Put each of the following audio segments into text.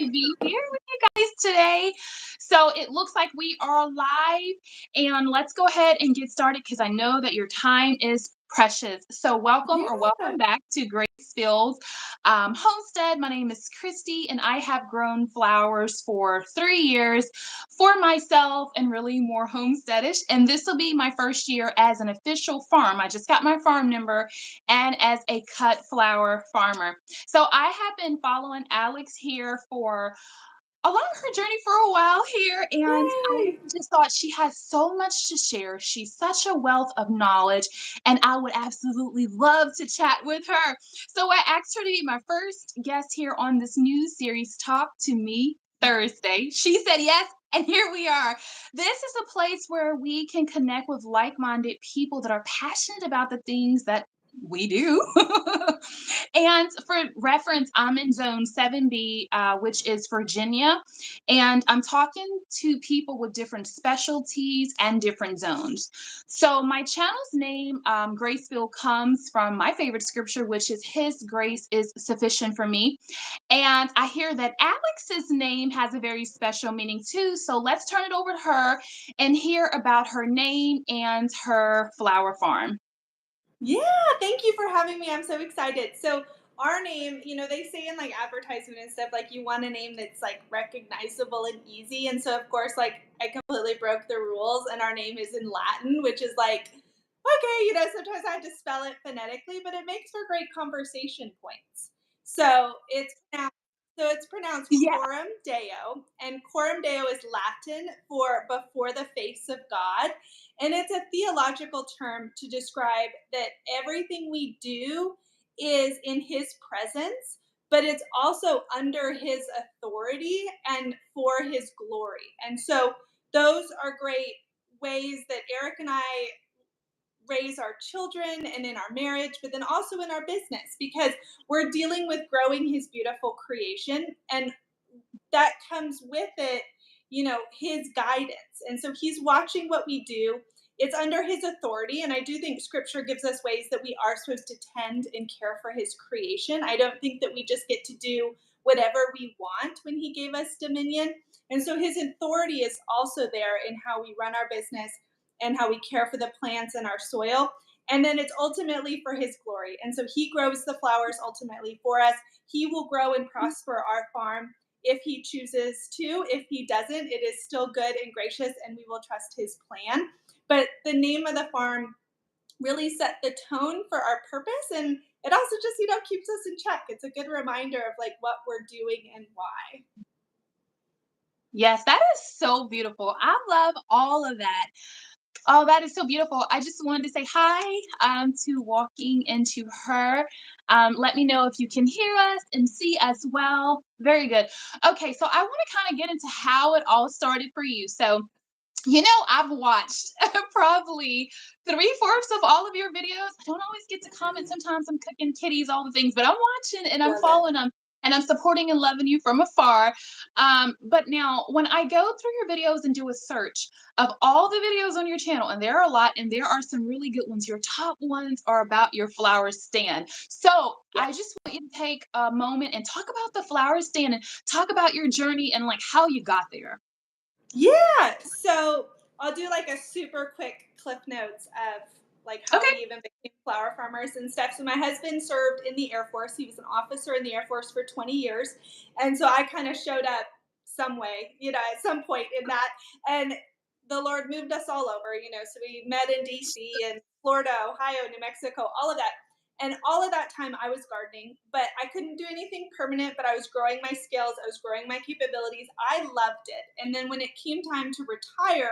to be here with you guys today. So it looks like we are live, and let's go ahead and get started because I know that your time is precious. So welcome Yeah. back to Grace.Filled Homestead. My name is Christy, and I have grown flowers for 3 years for myself and really more homesteadish. And this will be my first year as an official farm. I just got my farm number and as a cut flower farmer. So I have been following Alex here for along her journey for a while here, and I Yay. just thought she has so much to share. She's such a wealth of knowledge, and I would absolutely love to chat with her. So I asked her to be my first guest here on this new series, Talk to Me Thursday. She said yes, and here we are. This is a place where we can connect with like-minded people that are passionate about the things that we do. And for reference, I'm in zone 7B, which is Virginia. And I'm talking to people with different specialties and different zones. So my channel's name, Grace.Filled, comes from my favorite scripture, which is His grace is sufficient for me. And I hear that Alex's name has a very special meaning too. So let's turn it over to her and hear about her name and her flower farm. Yeah, thank you for having me. I'm so excited. So our name, they say in like advertisement and stuff, like you want a name that's like recognizable and easy. And so of course, like I completely broke the rules and our name is in Latin, which is like, okay, sometimes I have to spell it phonetically, but it makes for great conversation points. So it's pronounced Yeah. Coram Deo, and Coram Deo is Latin for before the face of God. And it's a theological term to describe that everything we do is in his presence, but it's also under his authority and for his glory. And so those are great ways that Eric and I raise our children and in our marriage, but then also in our business, because we're dealing with growing his beautiful creation. And that comes with it, his guidance. And so he's watching what we do. It's under his authority. And I do think scripture gives us ways that we are supposed to tend and care for his creation. I don't think that we just get to do whatever we want when he gave us dominion. And so his authority is also there in how we run our business and how we care for the plants and our soil. And then it's ultimately for his glory. And so he grows the flowers ultimately for us. He will grow and prosper our farm if he chooses to. If he doesn't, it is still good and gracious, and we will trust his plan. But the name of the farm really set the tone for our purpose, and it also just, keeps us in check. It's a good reminder of like what we're doing and why. Yes, that is so beautiful. I love all of that. Oh, that is so beautiful. I just wanted to say hi to walking into her. Let me know if you can hear us and see us well. Very good. Okay, so I want to kind of get into how it all started for you. So, I've watched probably three-fourths of all of your videos. I don't always get to comment. Sometimes I'm cooking kitties, all the things, but I'm watching and I'm Love it. following them and I'm supporting and loving you from afar. But now, when I go through your videos and do a search of all the videos on your channel, and there are a lot, and there are some really good ones, your top ones are about your flower stand. So Yeah. I just want you to take a moment and talk about the flower stand and talk about your journey and like how you got there. Yeah. So I'll do like a super quick cliff notes of like how Okay. we even became flower farmers and stuff. So my husband served in the Air Force. He was an officer in the Air Force for 20 years. And so I kind of showed up some way, at some point in that. And the Lord moved us all over, so we met in DC and Florida, Ohio, New Mexico, all of that. And all of that time I was gardening, but I couldn't do anything permanent, but I was growing my skills. I was growing my capabilities. I loved it. And then when it came time to retire,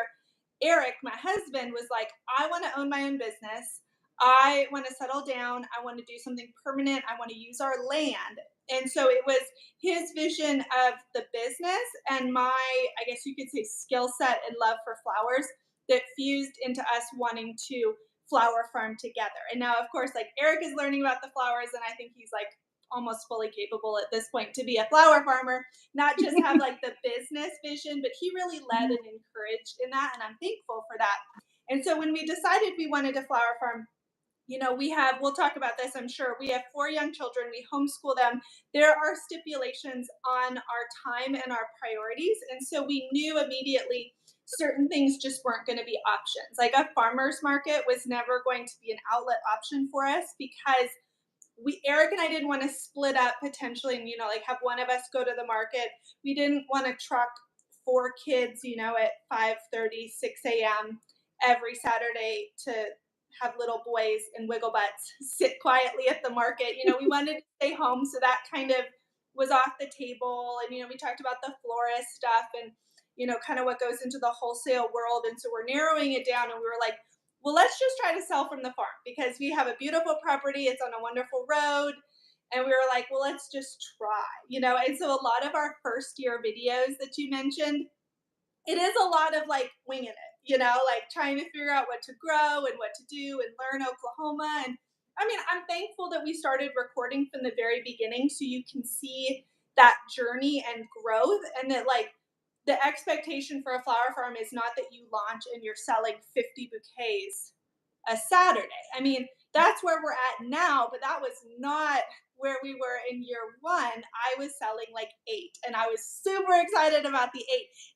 Eric, my husband, was like, I want to own my own business. I want to settle down. I want to do something permanent. I want to use our land. And so it was his vision of the business and my, I guess you could say, skill set and love for flowers that fused into us wanting to flower farm together. And now, of course, like Eric is learning about the flowers, and I think he's like almost fully capable at this point to be a flower farmer, not just have like the business vision, but he really led and encouraged in that. And I'm thankful for that. And so when we decided we wanted to flower farm, we'll talk about this, I'm sure. We have 4 young children, we homeschool them. There are stipulations on our time and our priorities. And so we knew immediately certain things just weren't going to be options. Like a farmer's market was never going to be an outlet option for us because Eric and I didn't want to split up potentially and like have one of us go to the market. We didn't want to truck 4 kids, at 5:30, 6 a.m. every Saturday to have little boys and wiggle butts sit quietly at the market. We wanted to stay home, so that kind of was off the table. And we talked about the florist stuff and kind of what goes into the wholesale world. And so we're narrowing it down, and we were like, well, let's just try to sell from the farm because we have a beautiful property. It's on a wonderful road. And we were like, well, let's just try. And so a lot of our first year videos that you mentioned, it is a lot of like winging it, like trying to figure out what to grow and what to do and learn Oklahoma. And I mean, I'm thankful that we started recording from the very beginning so you can see that journey and growth, and that like the expectation for a flower farm is not that you launch and you're selling 50 bouquets a Saturday. I mean, that's where we're at now, but that was not where we were in year one. I was selling like 8, and I was super excited about the 8,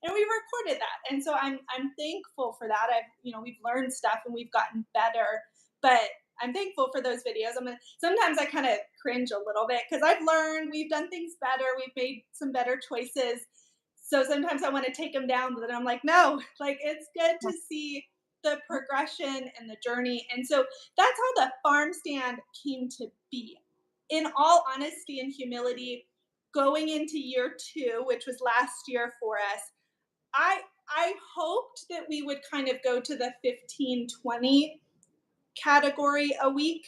and we recorded that. And so I'm thankful for that. We've learned stuff and we've gotten better, but I'm thankful for those videos. Sometimes I kind of cringe a little bit because I've learned, we've done things better, we've made some better choices. So sometimes I want to take them down, but then I'm like, no, like it's good to see the progression and the journey. And so that's how the farm stand came to be. In all honesty and humility, going into year 2, which was last year for us, I hoped that we would kind of go to the 15-20 category a week.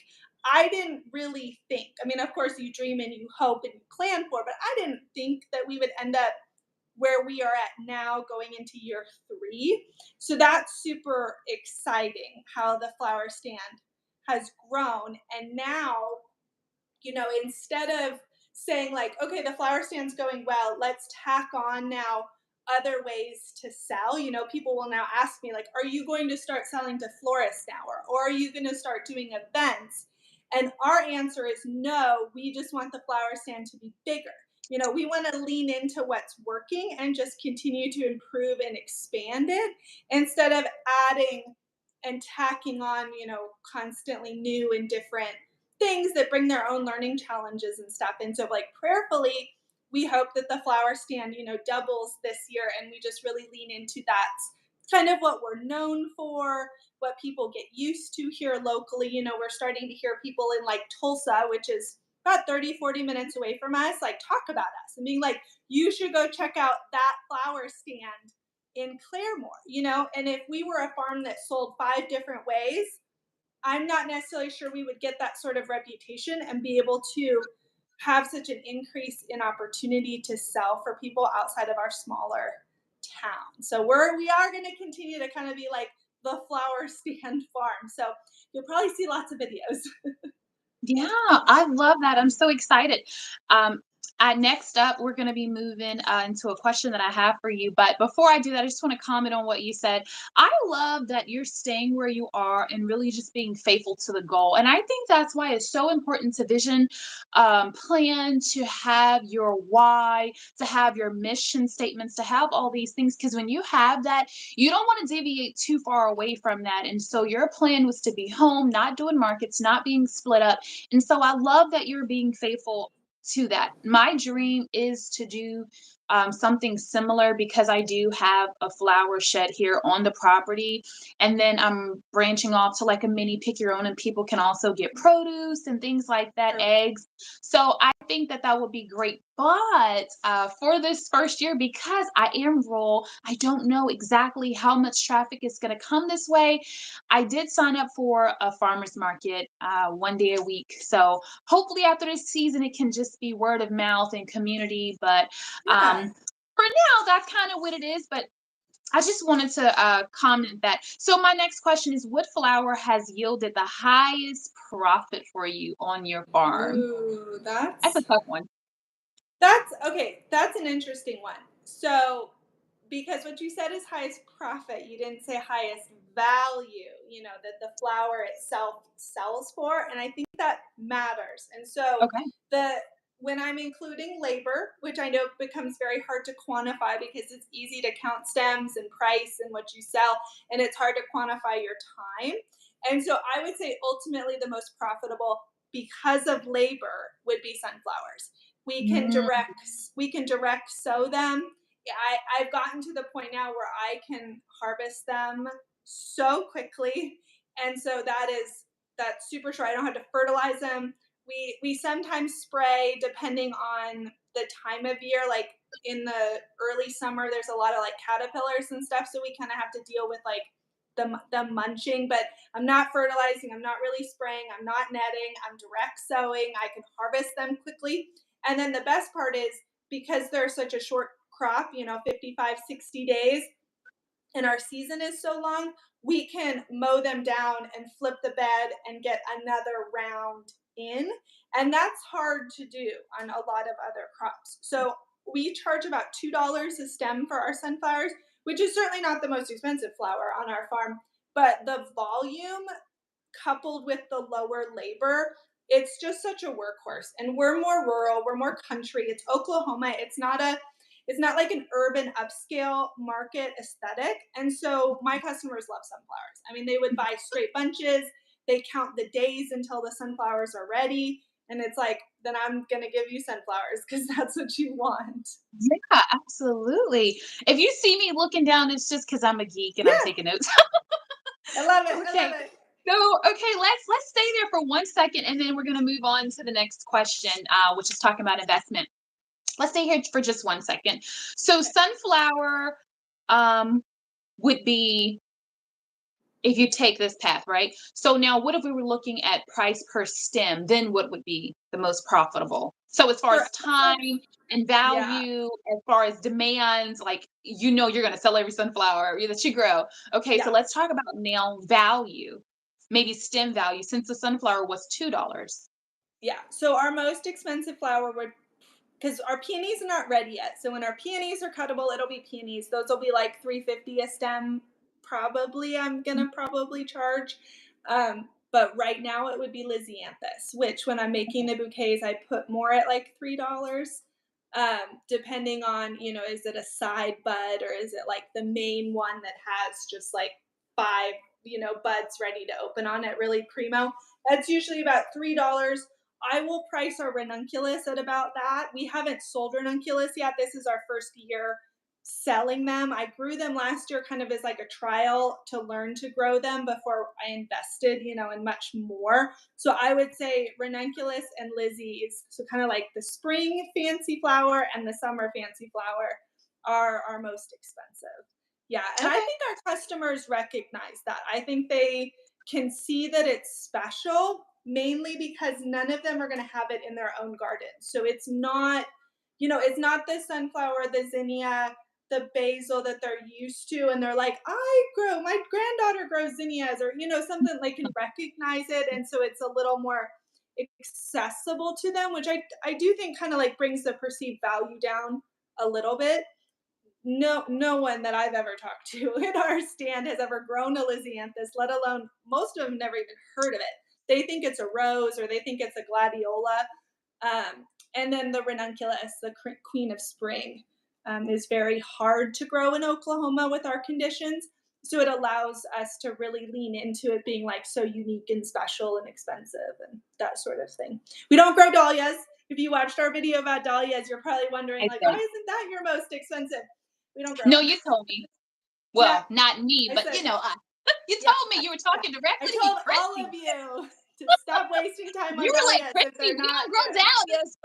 I didn't really think. I mean, of course, you dream and you hope and you plan for, but I didn't think that we would end up where we are at now going into year 3. So that's super exciting how the flower stand has grown. And now, instead of saying like, okay, the flower stand's going well, let's tack on now other ways to sell. People will now ask me like, are you going to start selling to florists now, or are you going to start doing events? And our answer is no, we just want the flower stand to be bigger. We want to lean into what's working and just continue to improve and expand it instead of adding and tacking on, constantly new and different things that bring their own learning challenges and stuff. And so, like, prayerfully, we hope that the flower stand, doubles this year, and we just really lean into that. It's kind of what we're known for, what people get used to here locally. We're starting to hear people in like Tulsa, which is about 30, 40 minutes away from us, like talk about us and being like, you should go check out that flower stand in Claremore. And if we were a farm that sold 5 different ways, I'm not necessarily sure we would get that sort of reputation and be able to have such an increase in opportunity to sell for people outside of our smaller town. So we are going to continue to kind of be like the flower stand farm. So you'll probably see lots of videos. Yeah, I love that. I'm so excited. Um, next up, we're going to be moving into a question that I have for you. But before I do that, I just want to comment on what you said. I love that you're staying where you are and really just being faithful to the goal. And I think that's why it's so important to vision, plan, to have your why, to have your mission statements, to have all these things. Because when you have that, you don't want to deviate too far away from that. And so your plan was to be home, not doing markets, not being split up, and so I love that you're being faithful to that. My dream is to do something similar because I do have a flower shed here on the property. And then I'm branching off to like a mini pick your own, and people can also get produce and things like that, eggs. So I think that that would be great. But for this first year, because I am rural, I don't know exactly how much traffic is going to come this way. I did sign up for a farmer's market 1 day a week. So hopefully after this season, it can just be word of mouth and community. But Yeah. for now, that's kind of what it is. But I just wanted to comment that. So my next question is, what flower has yielded the highest profit for you on your farm? Ooh, That's a tough one. that's okay. That's an interesting one. So because what you said is highest profit. You didn't say highest value, that the flower itself sells for. And I think that matters. And so Okay. the when I'm including labor, which I know becomes very hard to quantify because it's easy to count stems and price and what you sell, and it's hard to quantify your time. And so I would say ultimately the most profitable because of labor would be sunflowers. We can Mm, direct we can direct sow them. I've gotten to the point now where I can harvest them so quickly. And so that's super sure. I don't have to fertilize them. We sometimes spray depending on the time of year. Like in the early summer, there's a lot of like caterpillars and stuff. So we kind of have to deal with like the munching, but I'm not fertilizing, I'm not really spraying, I'm not netting, I'm direct sowing. I can harvest them quickly. And then the best part is because they're such a short crop, 55, 60 days, and our season is so long, we can mow them down and flip the bed and get another round in. And that's hard to do on a lot of other crops. So we charge about $2 a stem for our sunflowers, which is certainly not the most expensive flower on our farm. But the volume coupled with the lower labor, it's just such a workhorse. And we're more rural, we're more country. It's Oklahoma. It's not like an urban upscale market aesthetic. And so my customers love sunflowers. I mean, they would buy straight bunches. They count the days until the sunflowers are ready. And it's like, then I'm going to give you sunflowers because that's what you want. yeah, absolutely. If you see me looking down, it's just because I'm a geek and I'm Yeah, taking notes. I love it. I love Okay. it. So, okay, let's stay there for 1 second, and then we're going to move on to the next question, which is talking about investment. Let's stay here for just 1 second. So, Okay. sunflower um, would be if you take this path, right? So now, what if we were looking at price per stem? Then what would be the most profitable? So, as far For as time and yeah, value, as far as demands, like you're going to sell every sunflower that you grow. Okay, so yeah. let's talk about now value, maybe stem value, since the sunflower was $2. Yeah. So our most expensive flower would, because our peonies are not ready yet. So when our peonies are cuttable, it'll be peonies. Those will be like 350 a stem. Probably, I'm gonna probably charge. But right now it would be Lysianthus, which when I'm making the bouquets, I put more at like $3. Depending on, is it a side bud or is it like the main one that has just like five, buds ready to open on it, really primo. That's usually about $3. I will price our ranunculus at about that. We haven't sold ranunculus yet. This is our first year selling them. I grew them last year kind of as like a trial to learn to grow them before I invested, in much more. So I would say ranunculus and Lizzie's, so kind of like the spring fancy flower and the summer fancy flower are our most expensive. Yeah, and I Okay. think our customers recognize that. I think they can see that it's special mainly because none of them are going to have it in their own garden. So it's not the sunflower, the zinnia, the basil that they're used to. And they're like, my granddaughter grows zinnias, or, something they can recognize it. And so it's a little more accessible to them, which I do think kind of like brings the perceived value down a little bit. No one that I've ever talked to in our stand has ever grown a Lysianthus, let alone most of them never even heard of it. They think it's a rose or they think it's a gladiola. And then the ranunculus, the queen of spring, is very hard to grow in Oklahoma with our conditions. So it allows us to really lean into it being like so unique and special and expensive and that sort of thing. We don't grow dahlias. If you watched our video about dahlias, you're probably wondering I like, why don't. isn't that your most expensive? We don't grow No, them. you told me. Yeah, Well, not me, I but said, us. You yeah, told me you were yeah. talking I directly to me, told all Christy. of you to stop wasting time You on were like, dahlias if Christy, they're we not don't grow good. dahlias.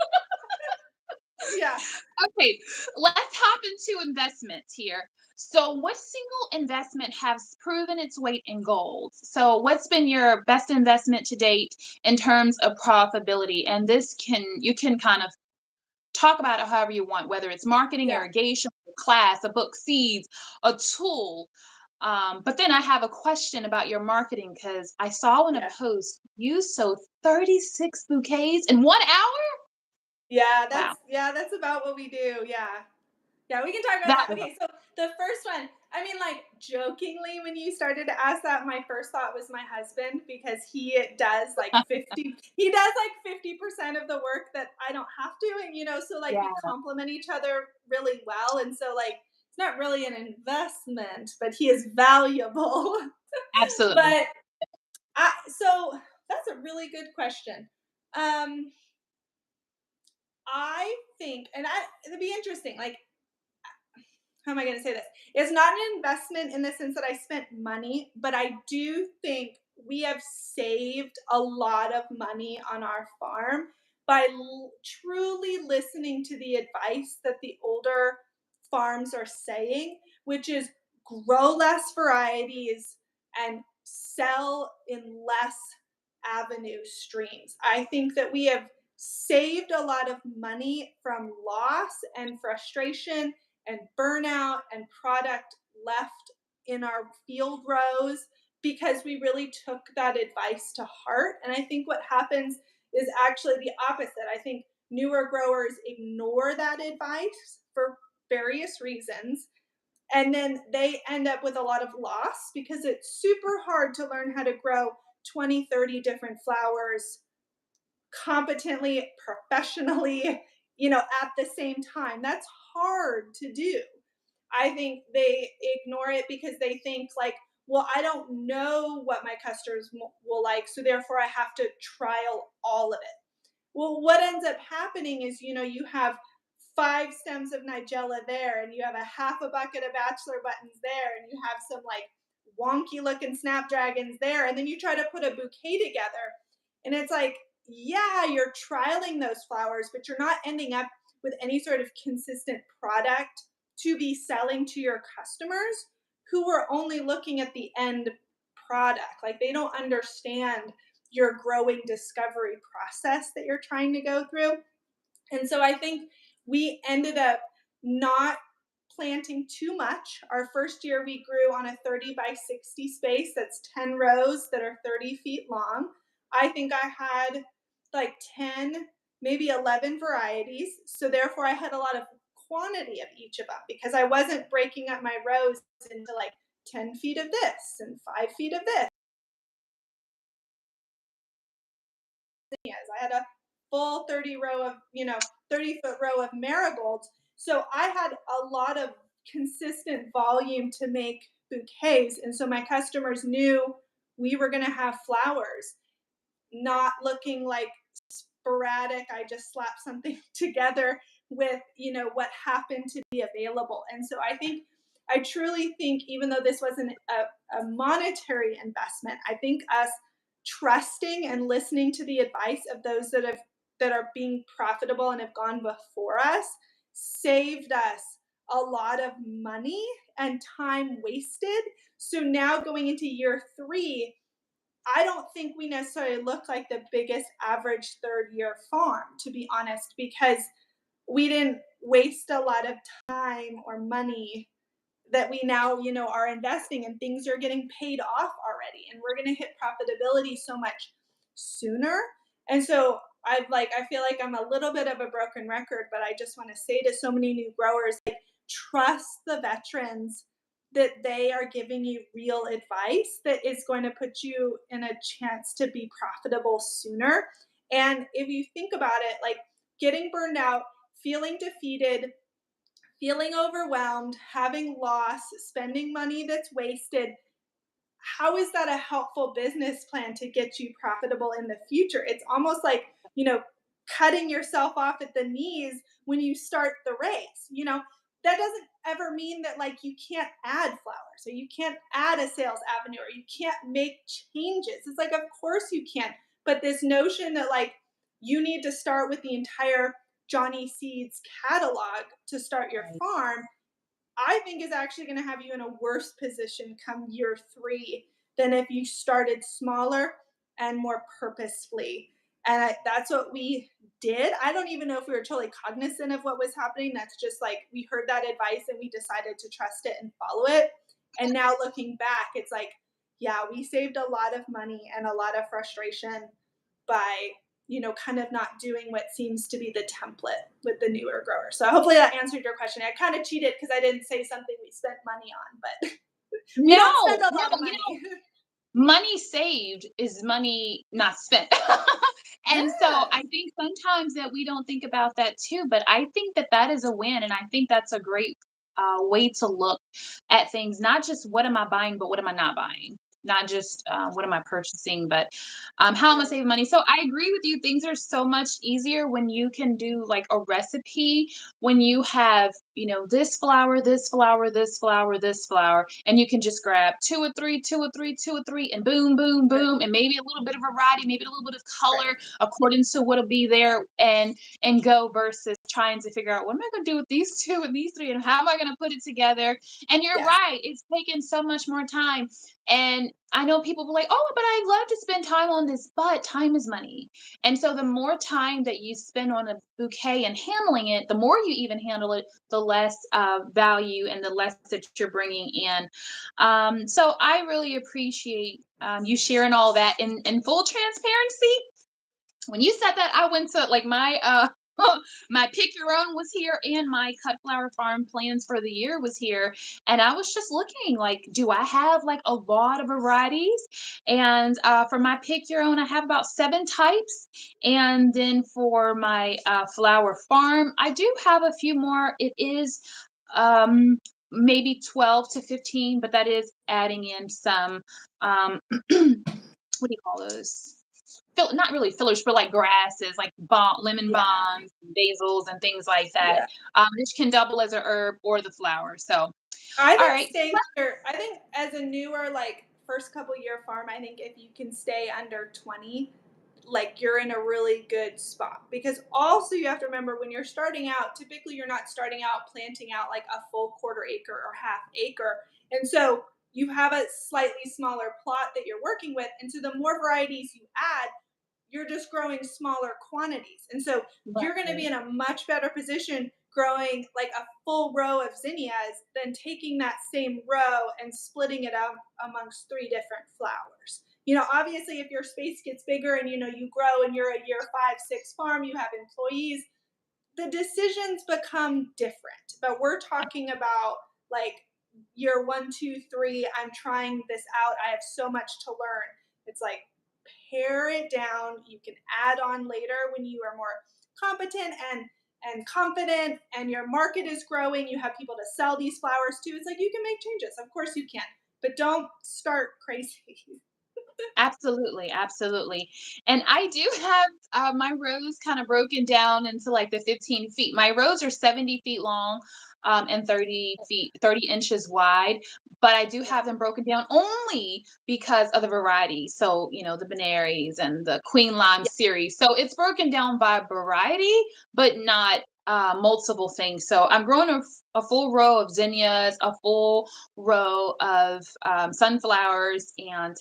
Yeah. Okay, let's hop into investments here. So, what single investment has proven its weight in gold? So, what's been your best investment to date in terms of profitability? And you can kind of talk about it however you want, whether it's marketing, Yeah. irrigation, a class, a book, seeds, a tool. But then I have a question about your marketing because I saw in a Yeah. post you sold 36 bouquets in 1 hour. Yeah, Wow, that's about what we do. Yeah. Yeah, we can talk about that that. was Okay, so The first one, I mean, like jokingly, when you started to ask that, my first thought was my husband because he does like 50% of the work that I don't have to. And, so like we Yeah, complement each other really well. And so, like, it's not really an investment, but he is valuable. absolutely. But so that's a really good question. Um, I think, it'd be interesting. Like, how am I going to say this? It's not an investment in the sense that I spent money, but I do think we have saved a lot of money on our farm by truly listening to the advice that the older farms are saying, which is grow less varieties and sell in less avenue streams. I think that we have saved a lot of money from loss and frustration and burnout and product left in our field rows because we really took that advice to heart. And I think what happens is actually the opposite. I think newer growers ignore that advice for various reasons. And then they end up with a lot of loss because it's super hard to learn how to grow 20, 30 different flowers competently, professionally, at the same time. That's hard to do. I think they ignore it because they think like, well, I don't know what my customers will like, so therefore I have to trial all of it. Well, what ends up happening is, you have 5 stems of Nigella there, and you have a half a bucket of bachelor buttons there, and you have some like wonky looking snapdragons there, and then you try to put a bouquet together. And it's like, yeah, you're trialing those flowers, but you're not ending up with any sort of consistent product to be selling to your customers who are only looking at the end product. Like they don't understand your growing discovery process that you're trying to go through. And so I think we ended up not planting too much. Our first year we grew on a 30 by 60 space. That's 10 rows that are 30 feet long. I think I had like 10, maybe 11 varieties. So therefore I had a lot of quantity of each of them because I wasn't breaking up my rows into like 10 feet of this and 5 feet of this. I had a full 30-foot row of marigolds. So I had a lot of consistent volume to make bouquets. And so my customers knew we were going to have flowers, not looking like sporadic. I just slapped something together with, what happened to be available. And so I truly think, even though this wasn't a monetary investment, I think us trusting and listening to the advice of those that are being profitable and have gone before us saved us a lot of money and time wasted. So now going into year 3, I don't think we necessarily look like the biggest average third year farm, to be honest, because we didn't waste a lot of time or money that we now, are investing, and things are getting paid off already, and we're going to hit profitability so much sooner. And so I feel like I'm a little bit of a broken record, but I just want to say to so many new growers, like, trust the veterans that they are giving you real advice that is going to put you in a chance to be profitable sooner. And if you think about it, like getting burned out, feeling defeated, feeling overwhelmed, having loss, spending money that's wasted, how is that a helpful business plan to get you profitable in the future? It's almost like, cutting yourself off at the knees when you start the race. That doesn't ever mean that like you can't add flowers or you can't add a sales avenue or you can't make changes. It's like, of course you can. But this notion that like you need to start with the entire Johnny Seeds catalog to start your Right. farm, I think is actually going to have you in a worse position come year 3 than if you started smaller and more purposefully. And that's what we did. I don't even know if we were totally cognizant of what was happening. That's just like we heard that advice and we decided to trust it and follow it. And now looking back, it's like, yeah, we saved a lot of money and a lot of frustration by kind of not doing what seems to be the template with the newer growers. So hopefully that answered your question. I kind of cheated because I didn't say something we spent money on, but we No, don't spend a no, lot of money. money saved is money not spent. And so I Yes. think sometimes that we don't think about that too, but I think that that is a win. And I think that's a great way to look at things, not just what am I buying, but what am I not buying? Not just what am I purchasing, but how am I Right. saving money? So I agree with you. Things are so much easier when you can do like a recipe, when you have, this flour, this flour, this flour, this flour, and you can just grab two or three, two or three, two or three, and boom, boom, Right. boom, and maybe a little bit of variety, maybe a little bit of Right. color according to what'll be there, and go versus trying to figure out what am I going to do with these two and these three, and how am I going to put it together? And you're Yes. right, it's taken so much more time. And I know people be like, oh, but I love to spend time on this, but time is money. And so the more time that you spend on a bouquet and handling it, the more you even handle it, the less value and the less that you're bringing in. So I really appreciate you sharing all that in full transparency. When you said that, I went to like my my pick your own was here, and my cut flower farm plans for the year was here, and I was just looking like, do I have like a lot of varieties? And for my pick your own, I have about 7 types, and then for my flower farm, I do have a few more. It is um maybe 12 to 15, but that is adding in some what do you call those? Not really fillers, but like grasses, like lemon Yeah. balms, basils, and things like that, Yeah. which can double as a herb or the flower. So, I all think right. staying under, I think as a newer, like first couple year farm, I think if you can stay under 20, like you're in a really good spot. Because also you have to remember when you're starting out, typically you're not starting out planting out like a full quarter acre or half acre. And so you have a slightly smaller plot that you're working with. And so the more varieties you add, you're just growing smaller quantities. And so you're going to be Right. in a much better position growing like a full row of zinnias than taking that same row and splitting it out amongst 3 different flowers. Obviously, if your space gets bigger and you grow and you're a year 5, 6 farm, you have employees, the decisions become different. But we're talking about like year 1, 2, 3. I'm trying this out. I have so much to learn. It's like pare it down. You can add on later when you are more competent and confident and your market is growing. You have people to sell these flowers to. It's like you can make changes. Of course you can. But don't start crazy. Absolutely, absolutely. And I do have my rows kind of broken down into like the 15 feet. My rows are 70 feet long and 30 inches wide, but I do Yeah. have them broken down only because of the variety. So, the Benaries and the Queen Lime Yeah. series. So it's broken down by variety, but not multiple things. So I'm growing a full row of zinnias, a full row of sunflowers, and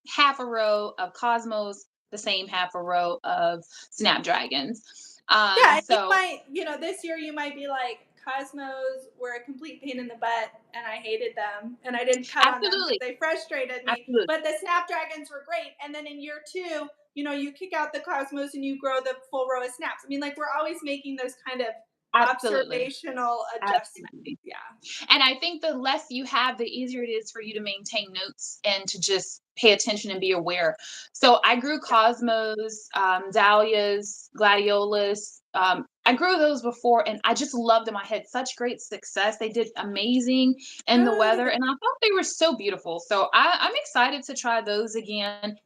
half a row of cosmos, the same half a row of snapdragons. Yeah, and you So might, this year you might be like, Cosmos were a complete pain in the butt, and I hated them, and I didn't cut on them because absolutely, they frustrated me. absolutely, But the Snapdragons were great, and then in year 2, you kick out the Cosmos and you grow the full row of snaps. I mean, like we're always making those kind of absolutely, observational adjustments. absolutely. Yeah. And I think the less you have, the easier it is for you to maintain notes and to just pay attention and be aware. So I grew Yeah. cosmos, dahlias, gladiolas. I grew those before, and I just loved them. I had such great success. They did amazing in the weather, Good. and I thought they were so beautiful. So I'm excited to try those again.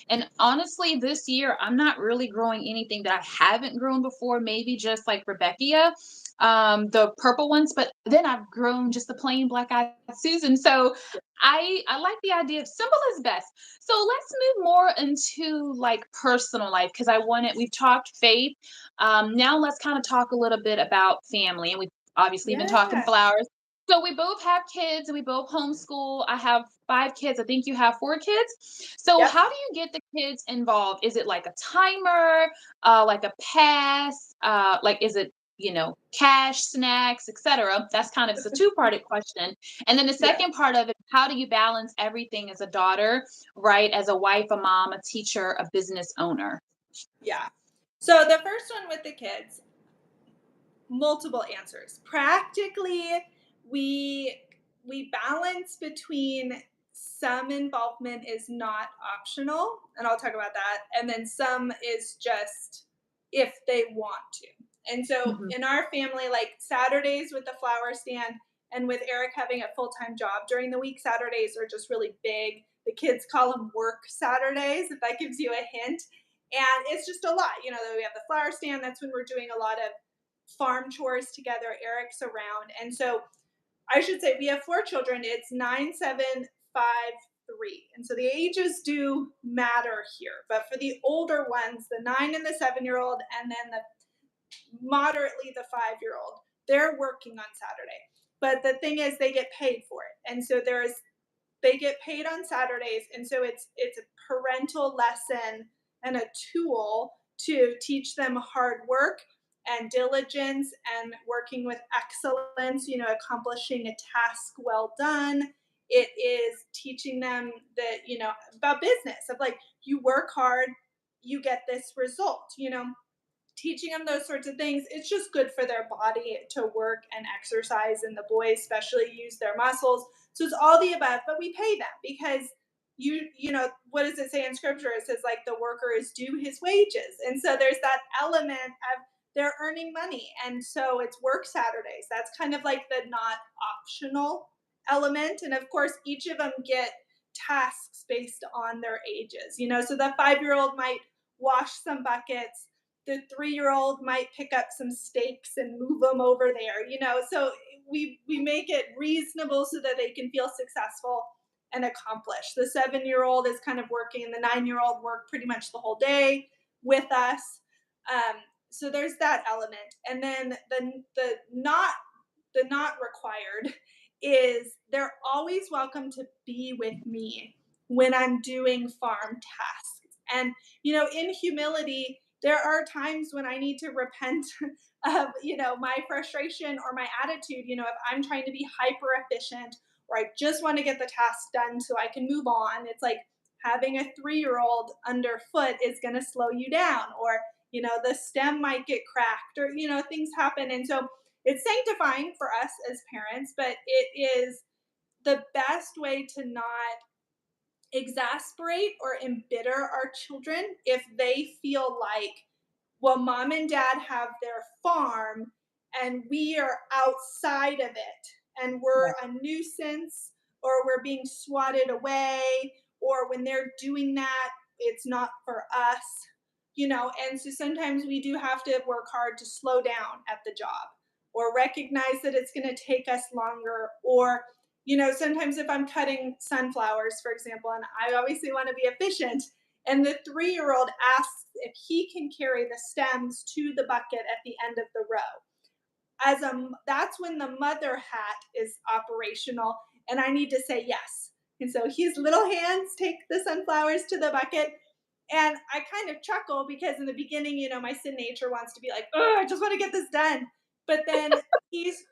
And honestly, this year I'm not really growing anything that I haven't grown before. Maybe just like Rebecca, the purple ones, but then I've grown just the plain black eyed Susan. So I like the idea of simple is best. So let's move more into like personal life, because we've talked faith. Now let's kind of talk a little bit about family, and we've obviously been talking Yeah. flowers. So we both have kids and we both homeschool. I have 5 kids. I think you have 4 kids. So Yep. how do you get the kids involved? Is it like a timer, like a pass? Like is it cash, snacks, etc.? That's kind of it's a two-parted question. And then the Yeah. second part of it, how do you balance everything as a daughter, right? As a wife, a mom, a teacher, a business owner? Yeah. So the first one with the kids, multiple answers. Practically, we we balance between some involvement is not optional, and I'll talk about that, and then some is just if they want to. And so Mhm. in our family, like Saturdays with the flower stand and with Eric having a full-time job during the week, Saturdays are just really big. The kids call them work Saturdays, if that gives you a hint. And it's just a lot. We have the flower stand. That's when we're doing a lot of farm chores together. Eric's around. And so I should say we have four children. It's 9, 7, 5, 3. And so the ages do matter here. But for the older ones, the 9 and the 7-year old, and then the moderately the 5-year old, they're working on Saturday. But the thing is, they get paid for it. And so they get paid on Saturdays, and so it's a parental lesson and a tool to teach them hard work and diligence and working with excellence, accomplishing a task well done. It is teaching them that, about business of like, you work hard, you get this result, teaching them those sorts of things. It's just good for their body to work and exercise, and the boys especially use their muscles. So it's all the above, but we pay them because what does it say in scripture? It says like the worker is due his wages. And so there's that element of they're earning money. And so it's work Saturdays. That's kind of like the not optional element. And of course, each of them get tasks based on their ages. So the 5-year old might wash some buckets, the 3-year old might pick up some stakes and move them over there, so we make it reasonable so that they can feel successful and accomplished. The 7-year old is kind of working, the 9-year old work pretty much the whole day with us. So there's that element. And then the not required is they're always welcome to be with me when I'm doing farm tasks. And, in humility, there are times when I need to repent of, my frustration or my attitude, if I'm trying to be hyper efficient or I just want to get the task done so I can move on. It's like having a 3-year old underfoot is going to slow you down, or, the stem might get cracked, or, things happen. And so it's sanctifying for us as parents, but it is the best way to not exasperate or embitter our children if they feel like, well, mom and dad have their farm and we are outside of it and we're Right. a nuisance, or we're being swatted away, or when they're doing that, it's not for us, and so sometimes we do have to work hard to slow down at the job or recognize that it's going to take us longer, or sometimes if I'm cutting sunflowers, for example, and I obviously want to be efficient, and the 3-year old asks if he can carry the stems to the bucket at the end of the row. That's when the mother hat is operational, and I need to say yes. And so his little hands take the sunflowers to the bucket, and I kind of chuckle because in the beginning, my sin nature wants to be like, "Oh, I just want to get this done." But then he's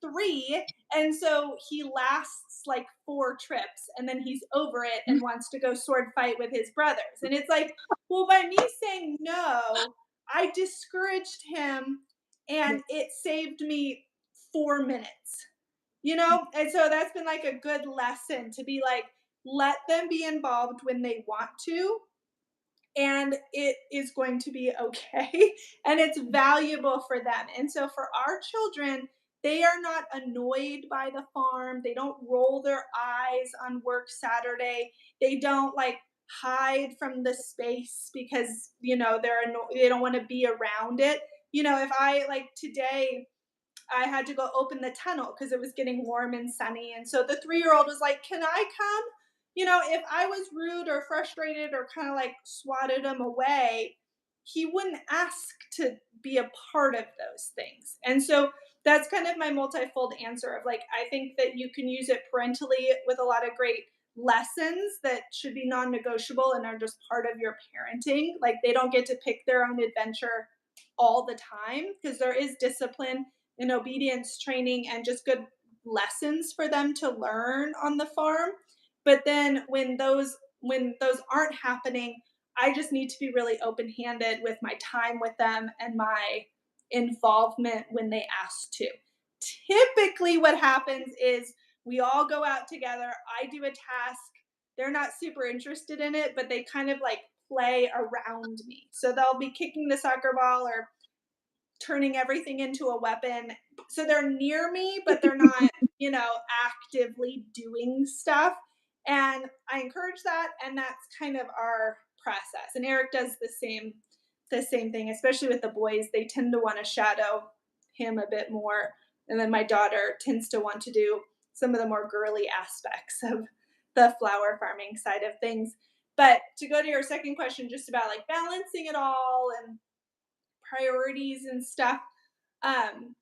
3, and so he lasts like 4 trips, and then he's over it and wants to go sword fight with his brothers. And it's like, well, by me saying no, I discouraged him, and it saved me 4 minutes. And so that's been like a good lesson to be like, let them be involved when they want to, and it is going to be okay and it's valuable for them. And so for our children, they are not annoyed by the farm. They don't roll their eyes on work Saturday. They don't like hide from the space because they don't want to be around it. If I like today, I had to go open the tunnel because it was getting warm and sunny. And so the 3-year old was like, "Can I come?" If I was rude or frustrated or kind of like swatted him away, he wouldn't ask to be a part of those things. And so that's kind of my multifold answer of like, I think that you can use it parentally with a lot of great lessons that should be non negotiable and are just part of your parenting. Like they don't get to pick their own adventure all the time because there is discipline and obedience training and just good lessons for them to learn on the farm. But then when those aren't happening, I just need to be really open-handed with my time with them and my involvement when they ask to. Typically, what happens is we all go out together. I do a task. They're not super interested in it, but they kind of like play around me. So they'll be kicking the soccer ball or turning everything into a weapon. So they're near me, but they're not, actively doing stuff. And I encourage that, and that's kind of our process. And Eric does the same thing, especially with the boys. They tend to want to shadow him a bit more. And then my daughter tends to want to do some of the more girly aspects of the flower farming side of things. But to go to your second question, just about like balancing it all and priorities and stuff. Um,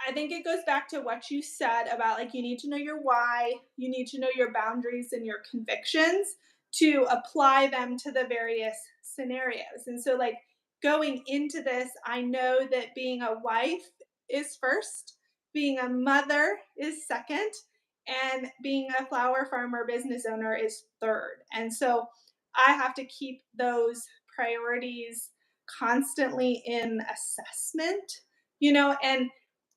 I think it goes back to what you said about like you need to know your why, you need to know your boundaries and your convictions to apply them to the various scenarios. And so, like going into this, I know that being a wife is first, being a mother is second, and being a flower farmer business owner is third. And so, I have to keep those priorities constantly in assessment, and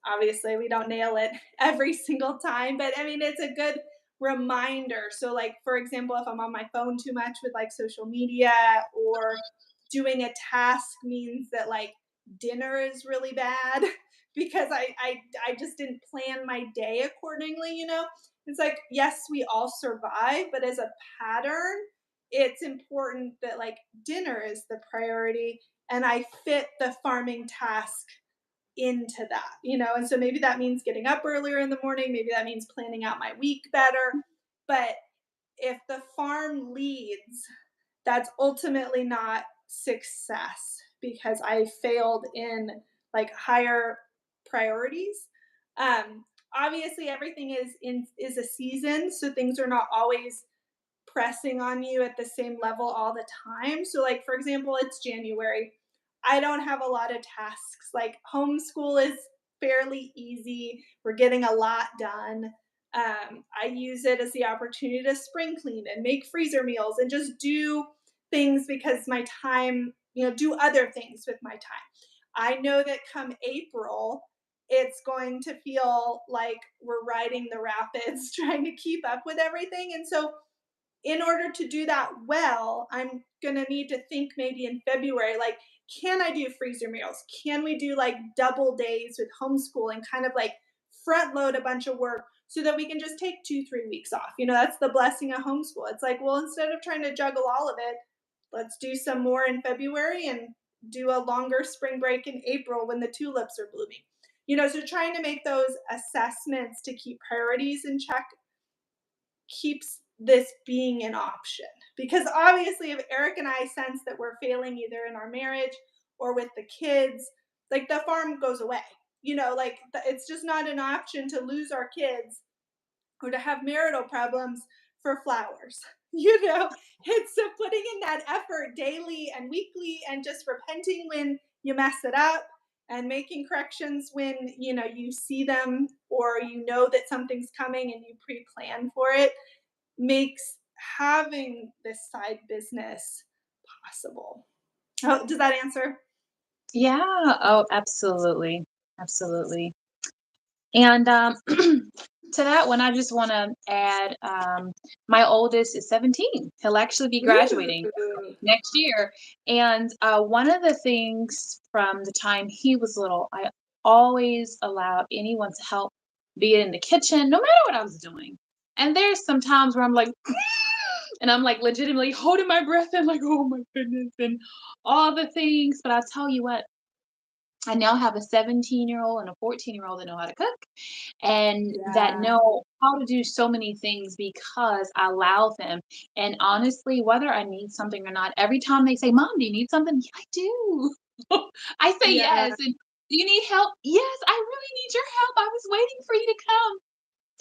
obviously we don't nail it every single time, but I mean, it's a good reminder. So, like, for example, if I'm on my phone too much with like social media or doing a task means that like dinner is really bad because I just didn't plan my day accordingly. It's like, yes, we all survive, but as a pattern, it's important that like dinner is the priority and I fit the farming task into that. And so maybe that means getting up earlier in the morning, maybe that means planning out my week better. But if the farm leads, that's ultimately not success because I failed in like higher priorities. Obviously everything is a season, so things are not always pressing on you at the same level all the time. So, like, for example, it's January. I don't have a lot of tasks. Like, homeschool is fairly easy. We're getting a lot done. I use it as the opportunity to spring clean and make freezer meals and just do things because my time, do other things with my time. I know that come April, it's going to feel like we're riding the rapids trying to keep up with everything. And so in order to do that well, I'm gonna need to think maybe in February, like, can I do freezer meals? Can we do like double days with homeschool and kind of like front load a bunch of work so that we can just take 2, 3 weeks off? That's the blessing of homeschool. It's like, well, instead of trying to juggle all of it, let's do some more in February and do a longer spring break in April when the tulips are blooming. So trying to make those assessments to keep priorities in check keeps this being an option. Because obviously, if Eric and I sense that we're failing either in our marriage or with the kids, like the farm goes away. Like it's just not an option to lose our kids or to have marital problems for flowers. It's so putting in that effort daily and weekly and just repenting when you mess it up and making corrections when you see them or that something's coming and you pre-plan for it makes having this side business possible. Oh, does that answer? Yeah. Oh, absolutely. Absolutely. And to that one, I just want to add my oldest is 17. He'll actually be graduating Ooh. next year. And one of the things from the time he was little, I always allowed anyone to help, be it in the kitchen, no matter what I was doing. And there's some times where I'm like, and I'm like legitimately holding my breath and like, oh my goodness, and all the things. But I'll tell you what, I now have a 17-year-old and a 14-year-old that know how to cook and that Yeah. know how to do so many things because I allow them. And honestly, whether I need something or not, every time they say, "Mom, do you need something?" Yeah, I do. I say Yeah. yes. And do you need help? Yes, I really need your help. I was waiting for you to Yeah. come.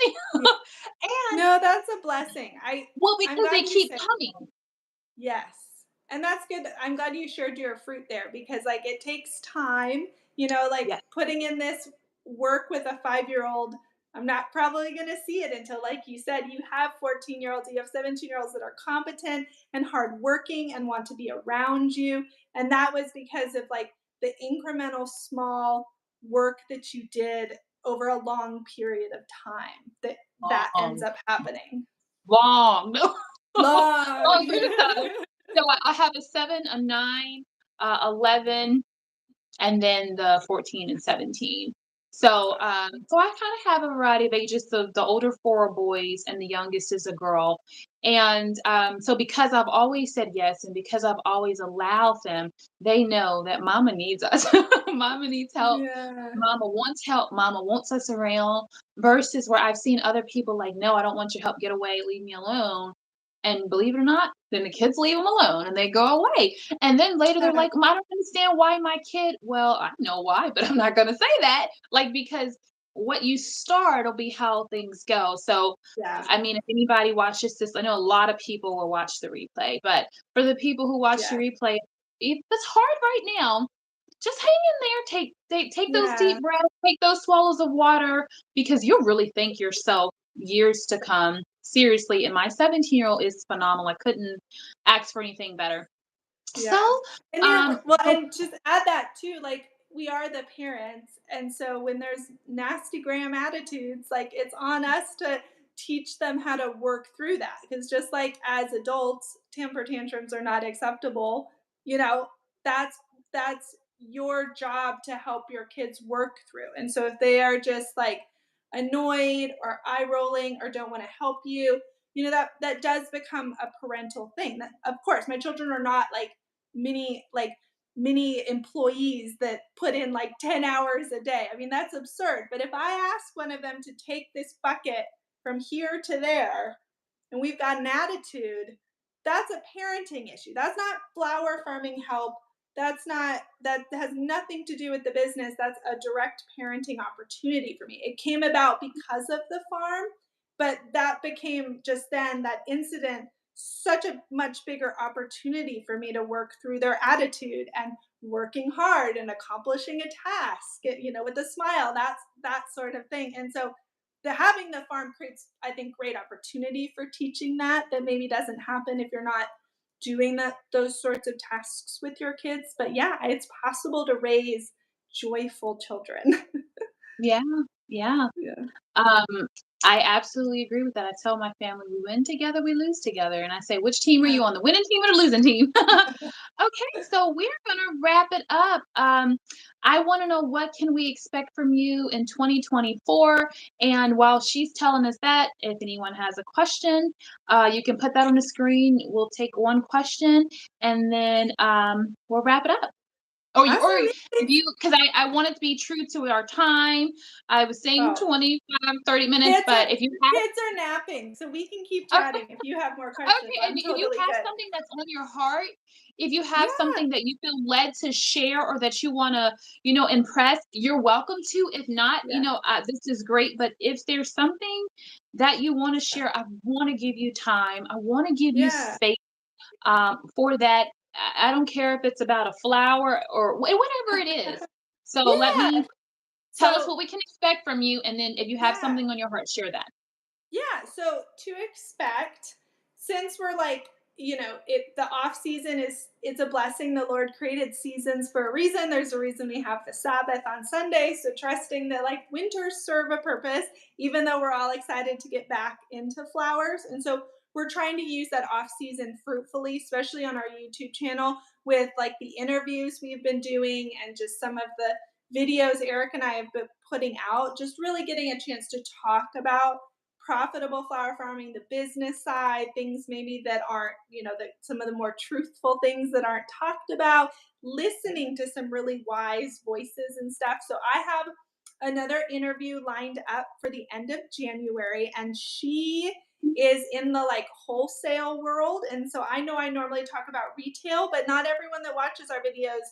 And No, that's a blessing. well, I'm because they glad you keep said coming. yes. And that's good. I'm glad you shared your fruit there because like it takes time, like Yes. putting in this work with a 5-year-old. I'm not probably going to see it until, like you said, you have 14-year-olds, you have 17-year-olds that are competent and hardworking and want to be around you. And that was because of like the incremental small work that you did over a long period of time that ends Long, up happening. long, long Long. period of time. So I have a 7, a 9, 11, and then the 14 and 17. So, so I kind of have a variety of ages. So the older 4 are boys, and the youngest is a girl. And so because I've always said yes, and because I've always allowed them, they know that Mama needs us. Mama needs help. Yeah. Mama wants help. Mama wants us around. Versus where I've seen other people like, no, I don't want your help. Get away. Leave me alone. And believe it or not, then the kids leave them alone and they go away. And then later they're like, I don't understand why my kid. Well, I know why, but I'm not going to say that. Like, because what you start will be how things go. So, Yeah. I mean, if anybody watches this, I know a lot of people will watch the replay, but for the people who watch the Yeah. replay, if it's hard right now, just hang in there. Take those Yeah. deep breaths, take those swallows of water, because you'll really thank yourself years to come. Seriously, and my 17-year-old is phenomenal. I couldn't ask for anything better. So, Yeah. And you're well, so and just add that too, like we are the parents. And so when there's nasty gram attitudes, like it's on us to teach them how to work through that. Because just like as adults, temper tantrums are not acceptable, you know, that's that's your job to help your kids work through. And so if they are just like annoyed or eye rolling or don't want to help you, that does become a parental thing. That, of course, my children are not many employees that put in like 10 hours a day. I mean, that's absurd. But if I ask one of them to take this bucket from here to there and we've got an attitude, that's a parenting issue. That's not flower farming help. That has nothing to do with the business. That's a direct parenting opportunity for me. It came about because of the farm, but that became just then that incident such a much bigger opportunity for me to work through their attitude and working hard and accomplishing a task, with a smile, that's that sort of thing. And so the having the farm creates, I think, great opportunity for teaching that maybe doesn't happen if you're not doing those sorts of tasks with your kids. But yeah, it's possible to raise joyful children. yeah, yeah. Yeah. Um, I absolutely agree with that. I tell my family, we win together, we lose together. And I say, which team are Yeah. you on, the winning team or the losing team? Okay, so we're gonna wrap it up. I want to know, what can we expect from you in 2024? And while she's telling us that, if anyone has a question, you can put that on the screen. We'll take one question, and then we'll wrap it up. Or Awesome. if you, because I wanted to be true to our time. I was saying Oh, 25, 30 minutes, kids are but if you have, kids are napping, so we can keep okay, chatting if you have more questions. okay, I'm if you totally have good. something that's on your heart, if you have Yeah, something that you feel led to share or that you want to, impress, you're welcome to. If not, yeah, this is great. But if there's something that you want to share, I want to give you time. I want to give you yeah. space for that. I don't care if it's about a flower or whatever it is. So let Yeah. me tell us So, what we can expect from you, and then if you have yeah. something on your heart, share that. Yeah, so to expect, since we're like, the off season it's a blessing. The Lord created seasons for a reason. There's a reason we have the Sabbath on Sunday. So trusting that like winters serve a purpose, even though we're all excited to get back into flowers. And so we're trying to use that off season fruitfully, especially on our YouTube channel with like the interviews we've been doing and just some of the videos Eric and I have been putting out, just really getting a chance to talk about profitable flower farming, the business side, things maybe that aren't, some of the more truthful things that aren't talked about, listening to some really wise voices and stuff. So I have another interview lined up for the end of January, and she is in the like wholesale world. And so I know I normally talk about retail, but not everyone that watches our videos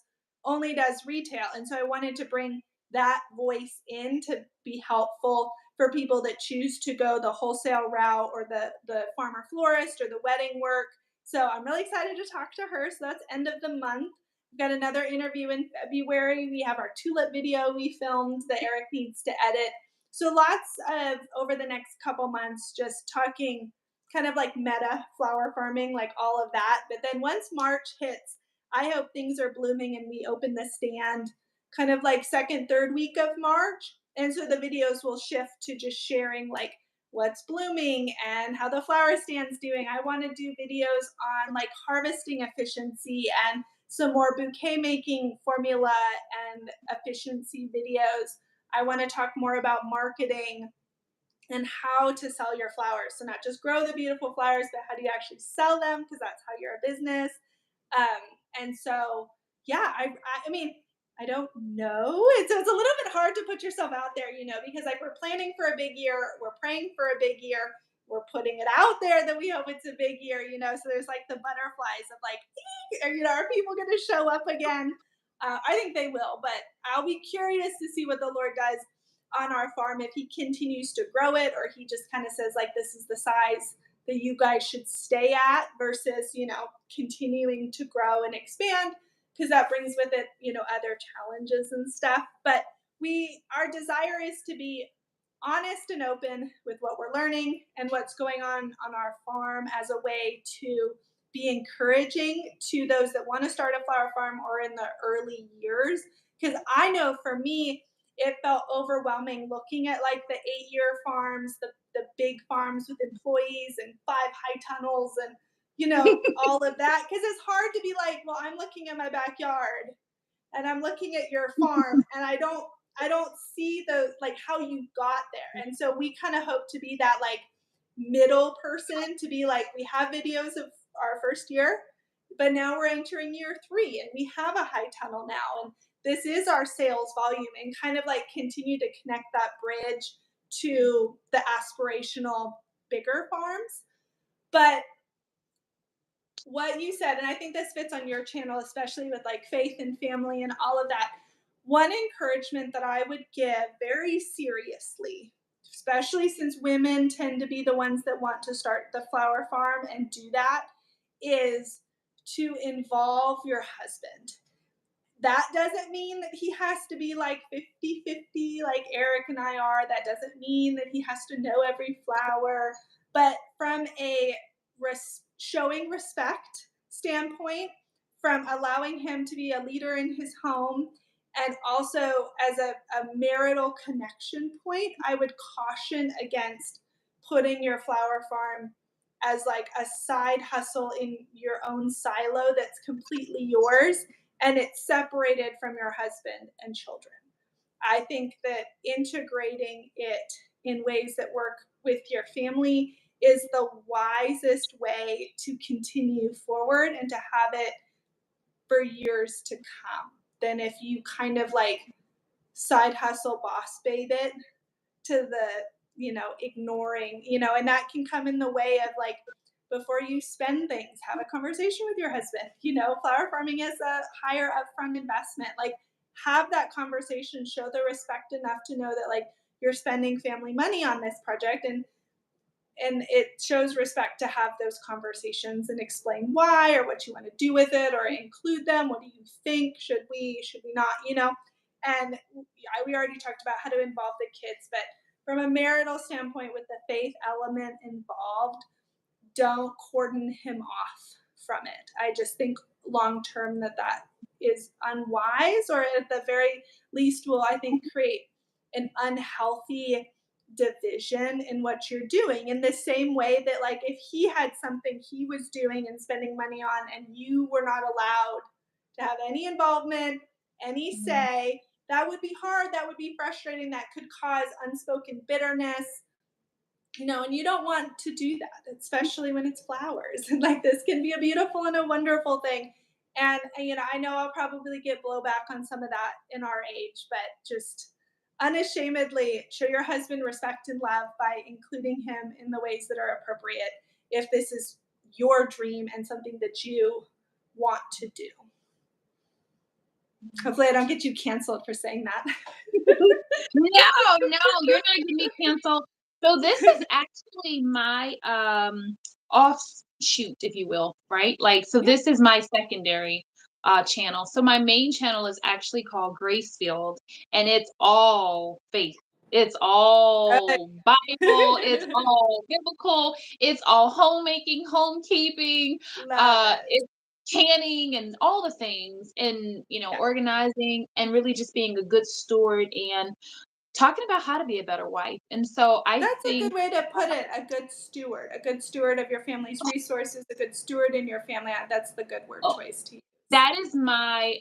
only does retail. And so I wanted to bring that voice in to be helpful for people that choose to go the wholesale route or the farmer florist or the wedding work. So I'm really excited to talk to her. So that's end of the month. We've got another interview in February. We have our tulip video we filmed that Eric needs to edit. So lots of, over the next couple months, just talking kind of like meta flower farming, like all of that. But then once March hits, I hope things are blooming and we open the stand kind of like second, third week of March. And so the videos will shift to just sharing like what's blooming and how the flower stand's doing. I want to do videos on like harvesting efficiency and some more bouquet making formula and efficiency videos. I want to talk more about marketing and how to sell your flowers. So not just grow the beautiful flowers, but how do you actually sell them? Because that's how you're a business. And so, yeah, I mean, I don't know. It's a little bit hard to put yourself out there, because like we're planning for a big year, we're praying for a big year, we're putting it out there that we hope it's a big year, So there's like the butterflies of like, are people going to show up again? I think they will, but I'll be curious to see what the Lord does on our farm, if he continues to grow it or he just kind of says like this is the size that you guys should stay at versus continuing to grow and expand, because that brings with it other challenges and stuff. But our desire is to be honest and open with what we're learning and what's going on our farm as a way to be encouraging to those that want to start a flower farm or in the early years. Because I know for me, it felt overwhelming looking at like the 8-year farms, the big farms with employees and 5 high tunnels and all of that. Because it's hard to be like, well, I'm looking at my backyard and I'm looking at your farm and I don't see the like how you got there. And so we kind of hope to be that like middle person, to be like, we have videos of our first year, but now we're entering year 3 and we have a high tunnel now, and this is our sales volume, and kind of like continue to connect that bridge to the aspirational bigger farms. But what you said, and I think this fits on your channel, especially with like faith and family and all of that, one encouragement that I would give very seriously, especially since women tend to be the ones that want to start the flower farm and do that, is to involve your husband. That doesn't mean that he has to be like 50-50 like Eric and I are. That doesn't mean that he has to know every flower. But from a showing respect standpoint, from allowing him to be a leader in his home, and also as a marital connection point, I would caution against putting your flower farm as like a side hustle in your own silo that's completely yours and it's separated from your husband and children. I think that integrating it in ways that work with your family is the wisest way to continue forward and to have it for years to come than if you kind of like side hustle boss babe it to the ignoring, and that can come in the way of like, before you spend things, have a conversation with your husband. Flower farming is a higher upfront investment. Like, have that conversation, show the respect enough to know that like you're spending family money on this project, and it shows respect to have those conversations and explain why or what you want to do with it, or include them. What do you think? Should we not? And we already talked about how to involve the kids, but from a marital standpoint, with the faith element involved, don't cordon him off from it. I just think long term that is unwise, or at the very least will, I think, create an unhealthy division in what you're doing, in the same way that like if he had something he was doing and spending money on and you were not allowed to have any involvement, any say, that would be hard, that would be frustrating, that could cause unspoken bitterness, and you don't want to do that, especially when it's flowers. And like, this can be a beautiful and a wonderful thing. And I know I'll probably get blowback on some of that in our age, but just unashamedly show your husband respect and love by including him in the ways that are appropriate, if this is your dream and something that you want to do. Hopefully I don't get you canceled for saying that. No, you're not getting me canceled. So this is actually my offshoot, if you will, right? Like, so this is my secondary channel. So my main channel is actually called Grace.Filled, and it's all faith It's Good. all Bible, it's all biblical, it's all homemaking, homekeeping, Love it. it's canning and all the things and, Yeah. organizing and really just being a good steward and talking about how to be a better wife. And so I That's a think good way to put it, a good steward of your family's resources, a good steward in your family. That's the good word oh, choice to use. that is my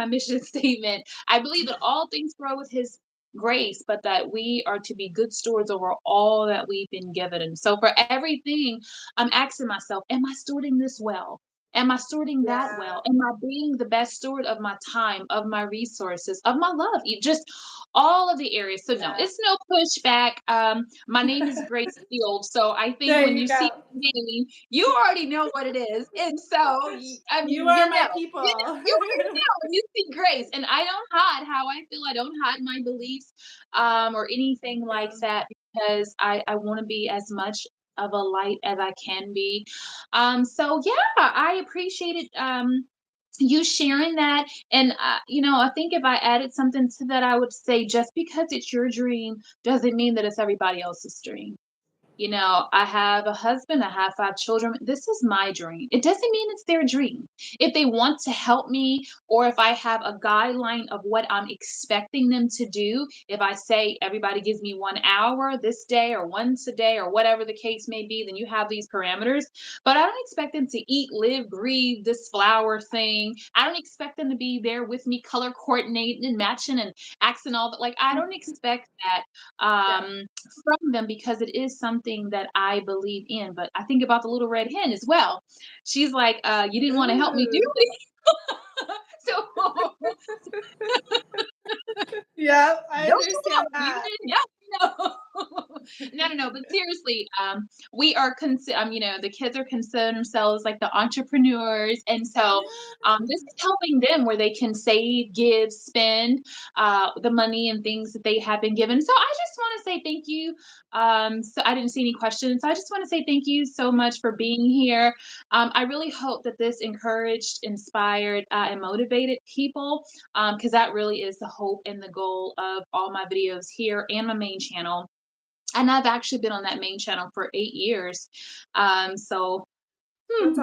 mission statement. I believe that all things grow with his grace, but that we are to be good stewards over all that we've been given. And so for everything, I'm asking myself, am I stewarding this well? Am I stewarding that Yeah, well? Am I being the best steward of my time, of my resources, of my love? Just all of the areas. So no, yeah. it's no pushback. My name is Grace.Filled. So I think There when you you see go. the name, you already know what it is. And so I You mean, are my people. you already know when you see Grace, and I don't hide how I feel. I don't hide my beliefs, or anything like Yeah. that because I want to be as much of a light as I can be. So yeah, I appreciated you sharing that, and I think if I added something to that, I would say just because it's your dream doesn't mean that it's everybody else's dream. I have a husband, I have 5 children. This is my dream. It doesn't mean it's their dream. If they want to help me, or if I have a guideline of what I'm expecting them to do, if I say everybody gives me 1 hour this day or once a day or whatever the case may be, then you have these parameters. But I don't expect them to eat, live, breathe this flower thing. I don't expect them to be there with me color coordinating and matching and accent all that. Like I don't expect that. Yeah. From them because it is something that I believe in. But I think about the little red hen as well. She's like, "You didn't want to help me do Ooh. it." So Yeah, I don't you know, understand you that. didn't help me, no. No, no, no, but seriously, we are the kids are considering themselves like the entrepreneurs, and so, this Yeah. is helping them where they can save, give, spend, the money and things that they have been given. So I just wanna say thank you. So I didn't see any questions, so I just wanna say thank you so much for being here. I really hope that this encouraged, inspired, and motivated people, because that really is the hope and the goal of all my videos here and my main channel. And I've actually been on that main channel for 8 years. So, That's hmm,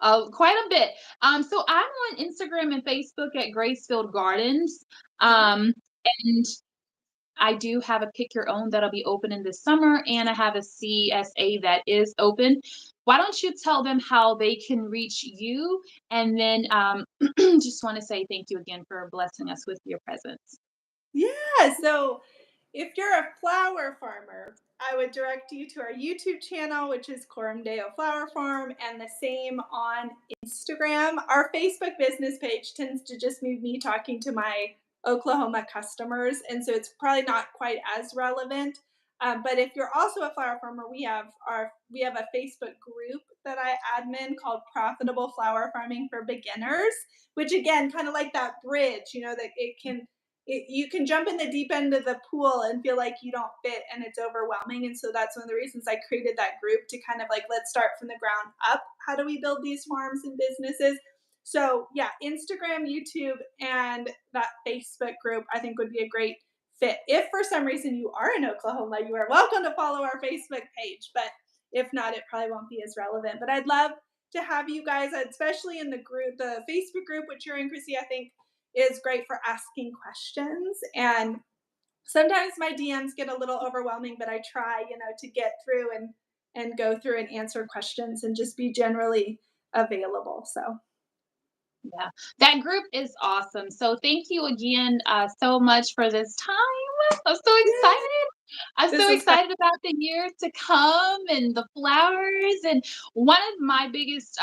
awesome. quite a bit. So I'm on Instagram and Facebook at Grace.Filled Gardens. Yeah. And I do have a pick your own that'll be opening this summer, and I have a CSA that is open. Why don't you tell them how they can reach you? And then just want to say thank you again for blessing us with your presence. Yeah, so if you're a flower farmer, I would direct you to our YouTube channel, which is Coram Flower Farm, and the same on Instagram. Our Facebook business page tends to just be me talking to my Oklahoma customers, and so it's probably not quite as relevant. But if you're also a flower farmer, we have a Facebook group that I admin called Profitable Flower Farming for Beginners, which again, kind of like that bridge, that you can jump in the deep end of the pool and feel like you don't fit and it's overwhelming. And so that's one of the reasons I created that group to kind of like, let's start from the ground up. How do we build these farms and businesses? So, yeah, Instagram, YouTube, and that Facebook group, I think would be a great fit. If for some reason you are in Oklahoma, you are welcome to follow our Facebook page. But if not, it probably won't be as relevant. But I'd love to have you guys, especially in the group, the Facebook group, which you're in, Chrissy, I think is great for asking questions. And sometimes my DMs get a little overwhelming, but I try, to get through and go through and answer questions and just be generally available. So Yeah, that group is awesome. So thank you again so much for this time. I'm so yeah, excited. I'm this so was fun. excited about the year to come and the flowers. And one of my biggest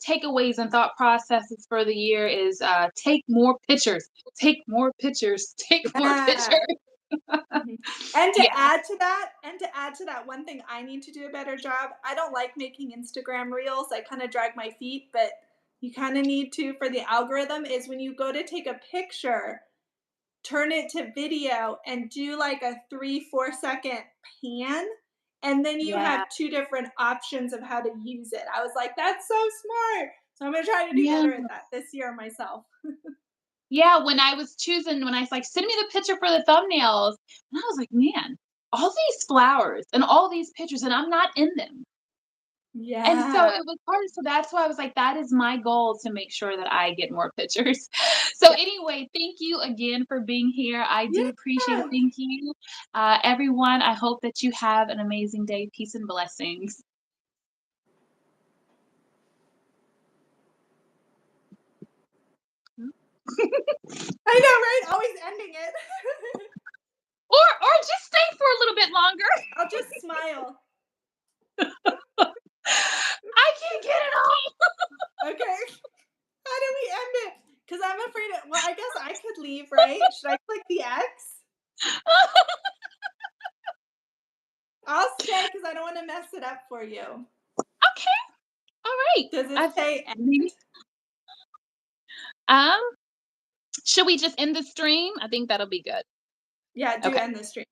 takeaways and thought processes for the year is take more pictures, take more pictures, take more pictures. Yeah. Mhm. And Yeah, to add to that, one thing I need to do a better job. I don't like making Instagram reels. I kind of drag my feet, but you kind of need to for the algorithm is when you go to take a picture, turn it to video and do like a 3-4 second pan. And then you yeah, have two different options of how to use it. I was like, that's so smart. So I'm going to try to do yeah. better at that this year myself. Yeah, when I was choosing when I was like, "Send me the picture for the thumbnails," and I was like, "Man, all these flowers and all these pictures, and I'm not in them." And so Yeah. it was hard, so that's why I was like, that is my goal to make sure that I get more pictures. So Yeah. anyway, thank you again for being here. I do appreciate it. Yeah. Thank you. Everyone, I hope that you have an amazing day. Peace and blessings. I know, right? Always ending it. Or just stay for a little bit longer. I'll just smile. I can't get it all. Okay. How do we end it? Because I'm afraid of, well, I guess I could leave, right? Should I click the X? I'll stay because I don't want to mess it up for you. Okay. All right. Does it I've say end? maybe um should we just end the stream? I think that'll be good. Yeah, do Okay. end the stream.